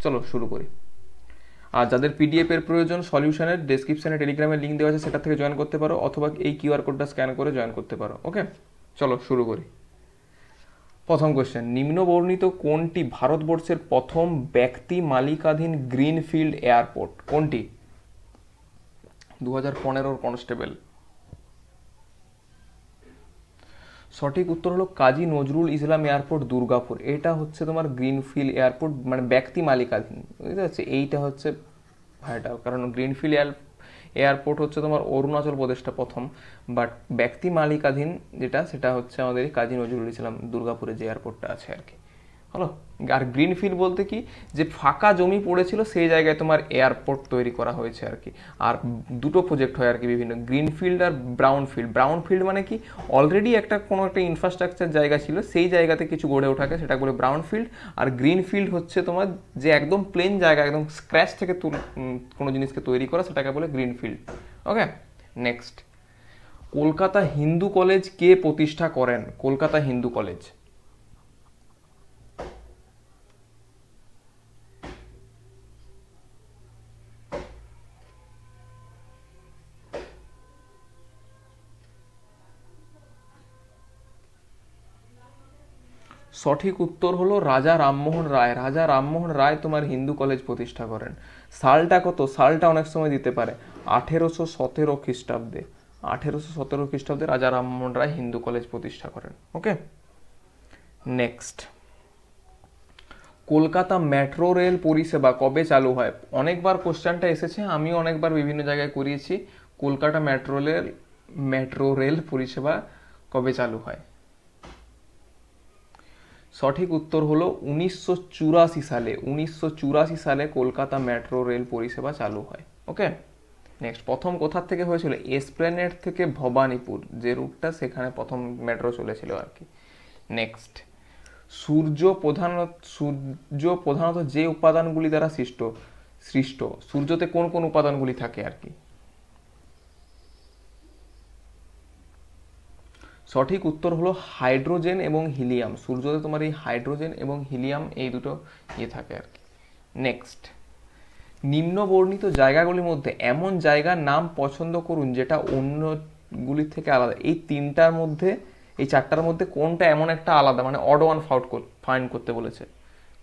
চলো শুরু করি। আর যাদের পিডিএফ এর প্রয়োজন, সলিউশনের ডেসক্রিপশনে টেলিগ্রামের লিঙ্ক দেওয়া আছে, সেটা থেকে জয়েন করতে পারো, অথবা এই কিউআর কোডটা স্ক্যান করে জয়েন করতে পারো। ওকে, চলো শুরু করি। প্রথম কোশ্চেন, নিম্নবর্ণিত কোনটি ভারতবর্ষের প্রথম ব্যক্তি মালিকাধীন গ্রিনফিল্ড এয়ারপোর্ট? কোনটি? 2015 কনস্টেবল। সঠিক উত্তর হলো কাজী নজরুল ইসলাম এয়ারপোর্ট, দুর্গাপুর। এটা হচ্ছে তোমার গ্রিনফিল্ড এয়ারপোর্ট, মানে ব্যক্তি মালিকাধীন, বুঝতে পারছি। এইটা হচ্ছে ভাইটাল, কারণ গ্রিনফিল্ড এয়ারপোর্ট হচ্ছে তোমার অরুণাচল প্রদেশটা প্রথম, বাট ব্যক্তি মালিকাধীন যেটা, সেটা হচ্ছে আমাদের কাজী নজরুল ইসলাম দুর্গাপুরে যে এয়ারপোর্টটা আছে আর কি। হলো। আর গ্রিনফিল্ড বলতে কি, যে ফাঁকা জমি পড়েছিল সেই জায়গায় তোমার এয়ারপোর্ট তৈরি করা হয়েছে আর কি। আর দুটো প্রজেক্ট হয় আর কি বিভিন্ন, গ্রিনফিল্ড আর ব্রাউনফিল্ড। ব্রাউনফিল্ড মানে কি, অলরেডি একটা কোনো একটা ইনফ্রাস্ট্রাকচার জায়গা ছিল, সেই জায়গাতে কিছু গড়ে ওঠাকে সেটা বলে ব্রাউনফিল্ড। আর গ্রিনফিল্ড হচ্ছে তোমার যে একদম প্লেন জায়গা, একদম স্ক্র্যাচ থেকে কোনো জিনিসকে তৈরি করা, সেটাকে বলে গ্রিনফিল্ড। ওকে, নেক্সট। কলকাতা হিন্দু কলেজ কে প্রতিষ্ঠা করেন? কলকাতা হিন্দু কলেজ। সঠিক উত্তর হলো রাজা রামমোহন রায়। রাজা রামমোহন রায় তোমার হিন্দু কলেজ প্রতিষ্ঠা করেন। সালটা কত? সালটা অনেক সময় দিতে পারে 1817 খ্রিস্টাব্দে। 1817 খ্রিস্টাব্দে রাজা রামমোহন রায় হিন্দু কলেজ প্রতিষ্ঠা করেন। ওকে, নেক্সট। কলকাতা মেট্রো রেল পরিষেবা কবে চালু হয়? অনেকবার কোশ্চেনটা এসেছে, আমিও অনেকবার বিভিন্ন জায়গায় করিয়েছি। কলকাতা মেট্রো রেল পরিষেবা কবে চালু হয়? সঠিক উত্তর হলো 1984 সালে। 1984 সালে কলকাতা মেট্রো রেল পরিষেবা চালু হয়। ওকে, নেক্সট। প্রথম কোথার থেকে হয়েছিল? এসপ্ল্যানেড থেকে ভবানীপুর, যে রুটটা, সেখানে প্রথম মেট্রো চলেছিল আর কি। নেক্সট। সূর্য প্রধানত যে উপাদানগুলি দ্বারা সৃষ্ট, সূর্যতে কোন কোন উপাদানগুলি থাকে আর কি? সঠিক উত্তর হলো হাইড্রোজেন এবং হিলিয়াম। সূর্যতে তোমার এই হাইড্রোজেন এবং হিলিয়াম, এই দুটো থাকে আর কি। নেক্সট। নিম্নবর্ণিত জায়গাগুলির মধ্যে এমন জায়গার নাম পছন্দ করুন যেটা অন্যগুলির থেকে আলাদা। এই তিনটার মধ্যে, এই চারটার মধ্যে কোনটা এমন একটা আলাদা, মানে অড ওয়ান ফাইন্ড করতে বলেছে,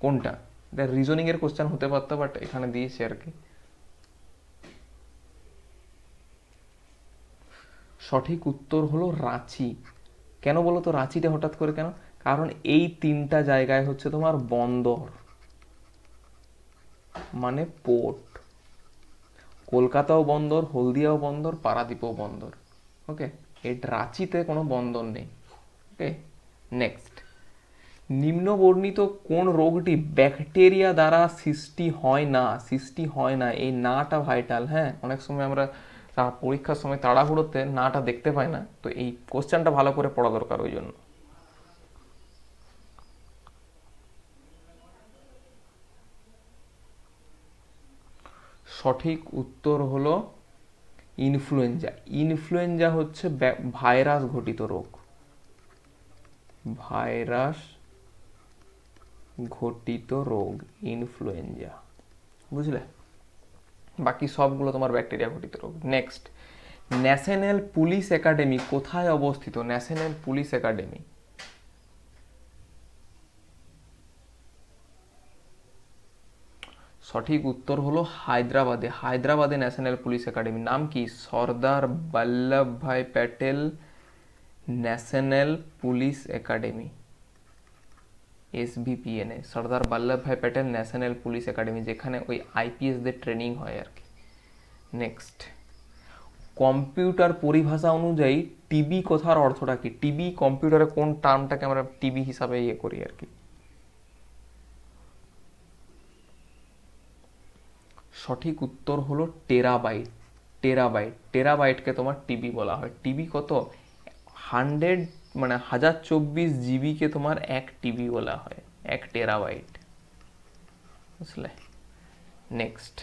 কোনটা? এটা রিজনিং এর কোশ্চেন হতে পারতো, বাট এখানে দিয়েছে আর কি। সঠিক উত্তর হলো রাঁচি। কেন বলো তো রাঁচিটা হঠাৎ করে কেন? কারণ এই তিনটা জায়গায় হচ্ছে তোমার বন্দর, মানে পোর্ট। কলকাতাও বন্দর, হলদিয়াও বন্দর, পারাদ্বীপও বন্দর। ওকে, এই রাঁচিতে কোনো বন্দর নেই। ওকে, নেক্সট। নিম্নবর্ণিত কোন রোগটি ব্যাকটেরিয়া দ্বারা সৃষ্টি হয় না? এই নাটা ভাইটাল। হ্যাঁ, অনেক সময় আমরা পরীক্ষার সময় তাড়াহুড়োতে নাটা দেখতে পাই না, তো এই কোশ্চেনটা ভালো করে পড়া দরকার ওই জন্য। সঠিক উত্তর হলো ইনফ্লুয়েঞ্জা। ইনফ্লুয়েঞ্জা হচ্ছে ভাইরাস ঘটিত রোগ। ভাইরাস ঘটিত রোগ ইনফ্লুয়েঞ্জা, বুঝলে? বাকি সবগুলো তোমার ব্যাকটেরিয়া ঘটিত রোগ। নেক্সট। ন্যাশনাল পুলিশ একাডেমি কোথায় অবস্থিত? National police academy. সঠিক উত্তর হলো হায়দ্রাবাদে। হায়দ্রাবাদে ন্যাশনাল পুলিশ একাডেমি। নাম কি? সর্দার বল্লভ ভাই Patel national police academy, SVPNA, সর্দার বল্লভ ভাই প্যাটেল ন্যাশনাল পুলিশ একাডেমি, যেখানে ওই IPS দের ট্রেনিং হয় আর কি। নেক্সট। কম্পিউটার পরিভাষা অনুযায়ী টিবি কথার অর্থটা কি? টিবি, কম্পিউটারে কোন টার্মটাকে আমরা টিবি হিসাবে করি আর কি? সঠিক উত্তর হলো টেরাবাইট। টেরাবাইটকে তোমার টিবি বলা হয়। টিবি কত? 100, মানে 1024 জিবিকে তোমার 1 টিবি বলা হয়, 1 টেরাবাইট, বুঝলে? নেক্সট।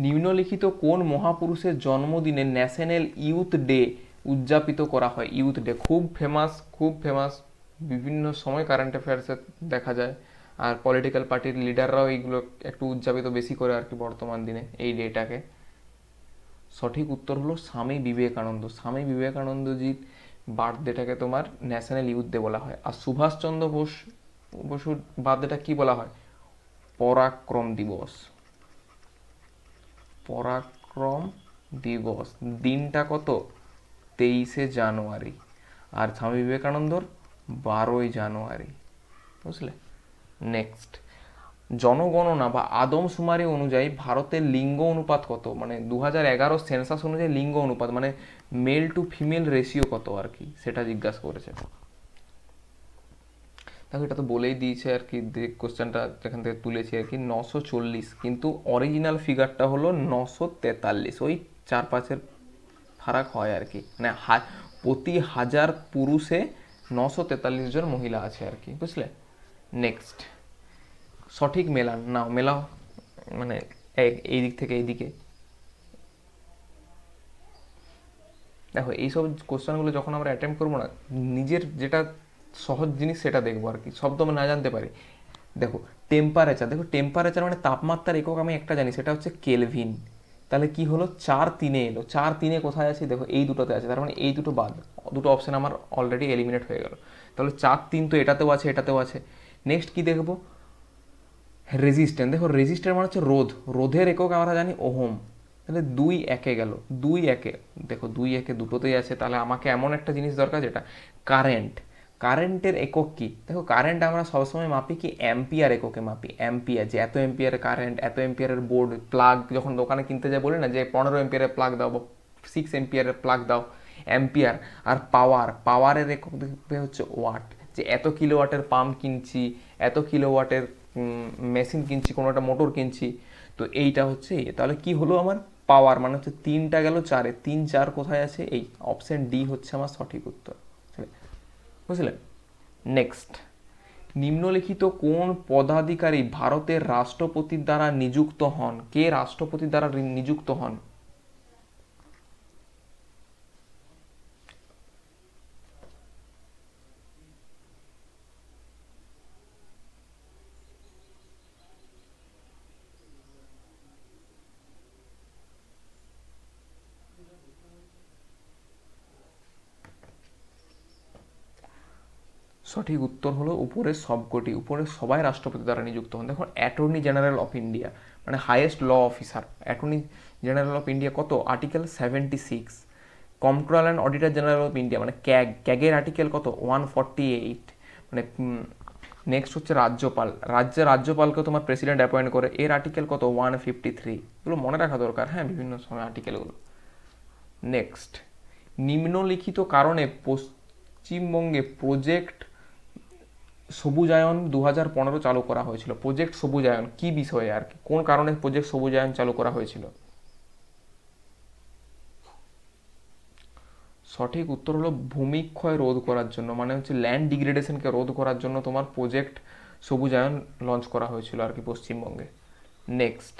নিম্নলিখিত কোন মহাপুরুষের জন্মদিনে ন্যাশনাল ইউথ ডে উদযাপিত করা হয়? ইউথ ডে খুব ফেমাস, বিভিন্ন সময় কারেন্ট অ্যাফেয়ার্সে দেখা যায়। আর পলিটিক্যাল পার্টির লিডাররাও এইগুলো একটু উদযাপিত বেশি করে আর কি বর্তমান দিনে এই ডেটাকে। সঠিক উত্তর হলো স্বামী বিবেকানন্দ। স্বামী বিবেকানন্দজির বার্থডেটাকে তোমার ন্যাশনাল ইউথ ডে বলা হয়। আর সুভাষচন্দ্র বসুর বার্থডেটা কি বলা হয়? পরাক্রম দিবস। পরাক্রম দিবস দিনটা কত? 23শে জানুয়ারি। আর স্বামী বিবেকানন্দর 12ই জানুয়ারি। বুঝলে? নেক্সট, জনগণনা বা আদমশুমারি অনুযায়ী ভারতের লিঙ্গ অনুপাত কত? মানে 2011 সেন্সাস অনুযায়ী লিঙ্গ অনুপাত মানে মেল টু ফিমেল রেশিও কত আর কি, সেটা জিজ্ঞাসা করেছে। দেখো এটা তো বলেই দিয়েছে আর কি, কোশ্চেনটা যেখান থেকে তুলেছি আর কি, 940, কিন্তু অরিজিনাল ফিগারটা হলো 943। ওই 4-5-এর ফারাক হয় আর কি, মানে প্রতি 1000 পুরুষে 943 জন মহিলা আছে আর কি। বুঝলে? নেক্সট, সঠিক মেলান নাও, মেলাও মানে এই দিক থেকে এইদিকে। দেখো এইসব কোশ্চেনগুলো যখন আমরা অ্যাটেম্প করবো না, নিজের যেটা সহজ জিনিস সেটা দেখবো আর কি, সব তো আমরা না জানতে পারি। দেখো টেম্পারেচার, দেখো টেম্পারেচার মানে তাপমাত্রার একক আমি একটা জানি, সেটা হচ্ছে কেলভিন। তাহলে কি হলো? 4-3 এলো। 4-3 কোথায় আছে? দেখো এই দুটোতে আছে, তার মানে এই দুটো বাদ, দুটো অপশন আমার অলরেডি এলিমিনেট হয়ে গেল। তাহলে 4-3 তো এটাতেও আছে, এটাতেও আছে। নেক্সট কি দেখবো? রেজিস্ট্যান্স। দেখো রেজিস্ট্যান্স মানে হচ্ছে রোধ, রোধের একক আমরা জানি ওহম। তাহলে 2-1 গেল, 2-1। দেখো 2-1 দুটোতেই আছে, তাহলে আমাকে এমন একটা জিনিস দরকার যেটা কারেন্ট। কারেন্টের একক কি? দেখো কারেন্ট আমরা সবসময় মাপি কি? অ্যাম্পিয়ার এককে মাপি। অ্যাম্পিয়ার, যে এত এম্পিয়ারের কারেন্ট, এত এম্পিয়ারের বোর্ড প্লাগ, যখন দোকানে কিনতে যায় বলি না যে 15 এম্পিয়ারের প্লাগ দাও বা 6 এম্পিয়ারের প্লাগ দাও, অ্যাম্পিয়ার। আর পাওয়ার, পাওয়ারের একক দেখবে হচ্ছে ওয়াট, যে এত কিলোওয়াটের পাম্প কিনছি, এত কিলোওয়াটের মেশিন কিনছি, কোনো একটা মোটর কিনছি, তো এইটা হচ্ছে তাহলে কি হলো আমার? পাওয়ার মানে হচ্ছে 3টা গেল 4-এ, 3-4 কোথায় আছে? এই অপশন ডি হচ্ছে আমার সঠিক উত্তর। বুঝলেন? নেক্সট, নিম্নলিখিত কোন পদাধিকারী ভারতের রাষ্ট্রপতির দ্বারা নিযুক্ত হন? কে রাষ্ট্রপতির দ্বারা নিযুক্ত হন? সঠিক উত্তর হলো উপরের সবকটি, উপরের সবাই রাষ্ট্রপতি দ্বারা নিযুক্ত হন। দেখো অ্যাটর্নি জেনারেল অফ ইন্ডিয়া মানে highest law officer, attorney general of India কত? Article 76। Comptroller and auditor general of India মানে ক্যাগ, ক্যাগের আর্টিকেল কত? 148। মানে নেক্সট হচ্ছে রাজ্যপাল, রাজ্যের রাজ্যপালকে তোমার প্রেসিডেন্ট অ্যাপয়েন্ট করে, এর আর্টিকেল কত? 153। এগুলো মনে রাখা দরকার, হ্যাঁ, বিভিন্ন সময় আর্টিকেলগুলো। নেক্সট, নিম্নলিখিত কারণে পশ্চিমবঙ্গে প্রজেক্ট সবুজায়ন 2015 চালু করা হয়েছিল। প্রজেক্ট সবুজায়ন কি বিষয়ে আর কি, কোন কারণে প্রজেক্ট সবুজায়ন চালু করা হয়েছিল? সঠিক উত্তর হলো ভূমিক্ষয় রোধ করার জন্য, মানে হচ্ছে ল্যান্ড ডিগ্রেডেশনকে রোধ করার জন্য তোমার প্রজেক্ট সবুজায়ন লঞ্চ করা হয়েছিল আর কি পশ্চিমবঙ্গে। নেক্সট,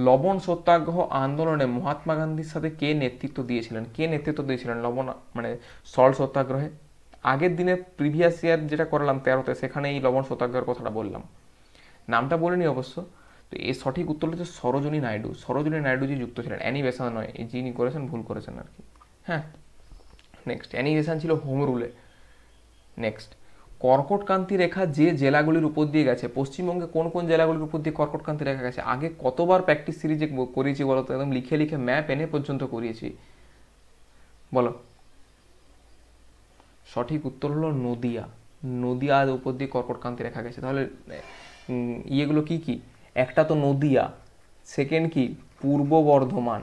লবণ সত্যাগ্রহ আন্দোলনে মহাত্মা গান্ধীর সাথে কে নেতৃত্ব দিয়েছিলেন? কে নেতৃত্ব দিয়েছিলেন লবণ মানে সল্ট সত্যাগ্রহে? আগের দিনে প্রিভিয়াস ইয়ার যেটা করলাম 13তে, সেখানে এই লবণ সত্যাগ্রহের কথাটা বললাম, নামটা বলিনি অবশ্য। তো এর সঠিক উত্তর হচ্ছে সরোজিনী নাইডু। সরোজিনী নাইডুজি যুক্ত ছিলেন, অ্যানি বেসান্ত নয়, এই যিনি করেছেন ভুল করেছেন আর কি। হ্যাঁ, নেক্সট, অ্যানি বেসান্ত ছিল হোম রুলে। নেক্সট, কর্কটক্রান্তি রেখা যে জেলাগুলির উপর দিয়ে গেছে, পশ্চিমবঙ্গে কোন কোন জেলাগুলির উপর দিয়ে কর্কটক্রান্তি রেখা গেছে? আগে কতবার প্র্যাকটিস সিরিজে করিয়েছি বলো তো, একদম লিখে লিখে ম্যাপ এনে পর্যন্ত করিয়েছি, বলো। সঠিক উত্তর হলো নদিয়া। নদিয়ার উপর দিয়ে কর্কটক্রান্তি রেখা গেছে। তাহলে ইয়েগুলো কি কি? একটা তো নদিয়া, সেকেন্ড কি? পূর্ব বর্ধমান,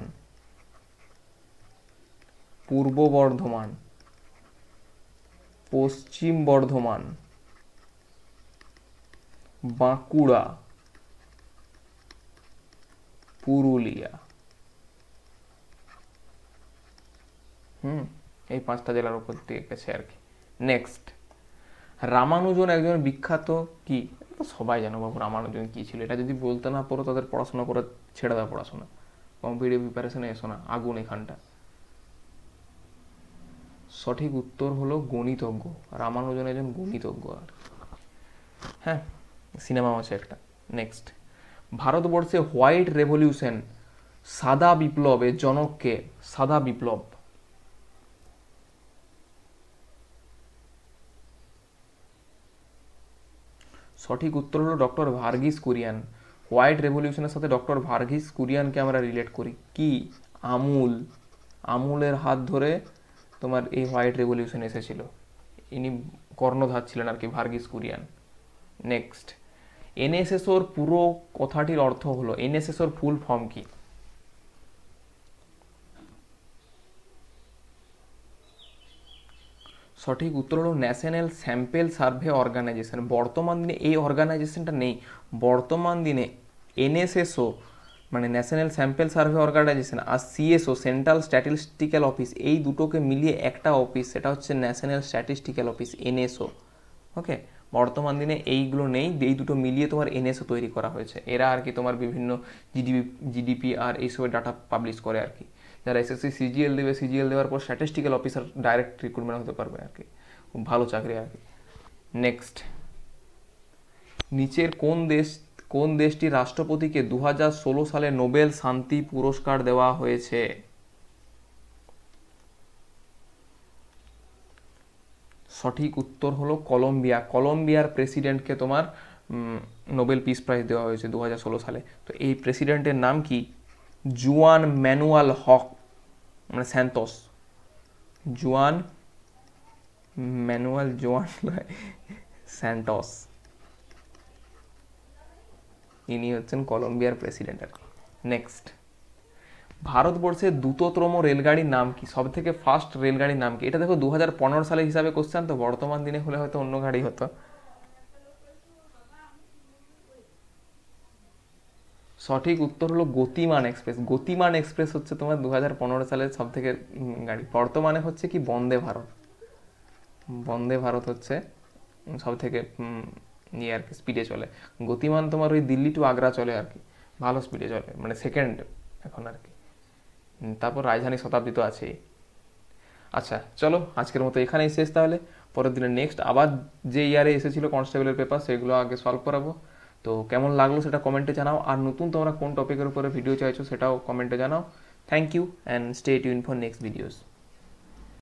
পূর্ব বর্ধমান, পশ্চিম বর্ধমান, বাঁকুড়া, পুরুলিয়া। এই 5টা জেলার উপর দিয়ে গেছে আর কি। নেক্সট, রামানুজন একজন বিখ্যাত কি? তো সবাই জানো বাবু রামানুজন কি ছিল, এটা যদি বলতে না পারো তাদের পড়াশোনা করে ছেড়ে দাও, পড়াশোনা কম্পিটিটিভ প্রিপারেশনে এসো না, আগুন এখানটা। সঠিক উত্তর হলো গণিতজ্ঞ। রামানুজন একজন গণিতজ্ঞ আর, হ্যাঁ। সিনেমাও আছে একটা। নেক্সট, ভারতবর্ষে হোয়াইট রেভলিউশন, সাদা বিপ্লব এর জনককে? সাদা বিপ্লব। সঠিক উত্তর হলো ডক্টর ভার্গিস কুরিয়ান। হোয়াইট রেভলিউশনের সাথে ডক্টর ভার্গিস কুরিয়ানকে আমরা রিলেট করি। কি? আমুল। আমুলের হাত ধরে তোমার এই হোয়াইট রেভলিউশন এসেছিল। ইনি কর্ণধার ছিলেন আর কি, ভার্গিস কুরিয়ান। নেক্সট, এনএসএসওর পুরো কথাটির অর্থ হলো, এনএসএসওর ফুল ফর্ম কি? সঠিক উত্তর হলো ন্যাশনাল স্যাম্পেল সার্ভে অর্গানাইজেশন। বর্তমান দিনে এই অর্গানাইজেশনটা নেই, বর্তমান দিনে এনএসএসও মানে ন্যাশনাল স্যাম্পেল সার্ভে অর্গানাইজেশন আর সিএসও সেন্ট্রাল স্ট্যাটিস্টিক্যাল অফিস, এই দুটোকে মিলিয়ে একটা অফিস, সেটা হচ্ছে ন্যাশনাল স্ট্যাটিস্টিক্যাল অফিস, এনএসও। ওকে, বর্তমান দিনে এইগুলো নেই, এই দুটো মিলিয়ে তোমার এনএসও তৈরি করা হয়েছে। এরা আর কি তোমার বিভিন্ন জিডিপি আর এইসবের ডাটা পাবলিশ করে আর কি। যারা এসএসসি সিজিএল দেবে, সিজিএল দেওয়ার পর স্ট্যাটিস্টিক্যাল অফিসার ডাইরেক্ট রিক্রুটমেন্ট হতে পারবে আর কি, খুব ভালো চাকরি আর কি। নেক্সট, নিচের কোন দেশটির রাষ্ট্রপতিকে 2016 সালে নোবেল শান্তি পুরস্কার দেওয়া হয়েছে? সঠিক উত্তর হলো কলম্বিয়া। কলম্বিয়ার প্রেসিডেন্টকে তোমার নোবেল পিস প্রাইজ দেওয়া হয়েছে 2016 সালে। তো এই প্রেসিডেন্টের নাম কি? জুয়ান ম্যানুয়াল হক মানে স্যান্টোস। জুয়ান ম্যানুয়াল, জোয়ান স্যান্টোস, ইনি হচ্ছেন কলম্বিয়ার প্রেসিডেন্ট আর কি। নেক্সট, ভারতবর্ষের দ্রুততম রেলগাড়ির নাম কি? সব থেকে ফাস্ট রেলগাড়ির নাম কি? এটা দেখো 2015 সালের হিসাবে কোশ্চেন, তো বর্তমান দিনে হলে হয়তো অন্য গাড়ি হতো। সঠিক উত্তর হলো গতিমান এক্সপ্রেস। গতিমান এক্সপ্রেস হচ্ছে তোমার 2015 সালের সব থেকে গাড়ি। বর্তমানে হচ্ছে কি বন্দে ভারত। বন্দে ভারত হচ্ছে সব থেকে ইয়ে আর কি, স্পিডে চলে। গতিমান তোমার ওই দিল্লি টু আগ্রা চলে আর কি, ভালো স্পিডে চলে, মানে সেকেন্ড এখন আর কি। তারপর রাজধানী শতাব্দী তো আছেই। আচ্ছা চলো, আজকের মতো এখানেই শেষ তাহলে। পরের দিনে নেক্সট আবার যে ইয়ারে এসেছিলো কনস্টেবলের পেপার, সেগুলো আগে সলভ করাবো। তো কেমন লাগলো সেটা কমেন্টে জানাও, আর নতুন তোমরা কোন টপিকের উপরে ভিডিও চাইছো সেটাও কমেন্টে জানাও। Thank you and stay tune for next videos.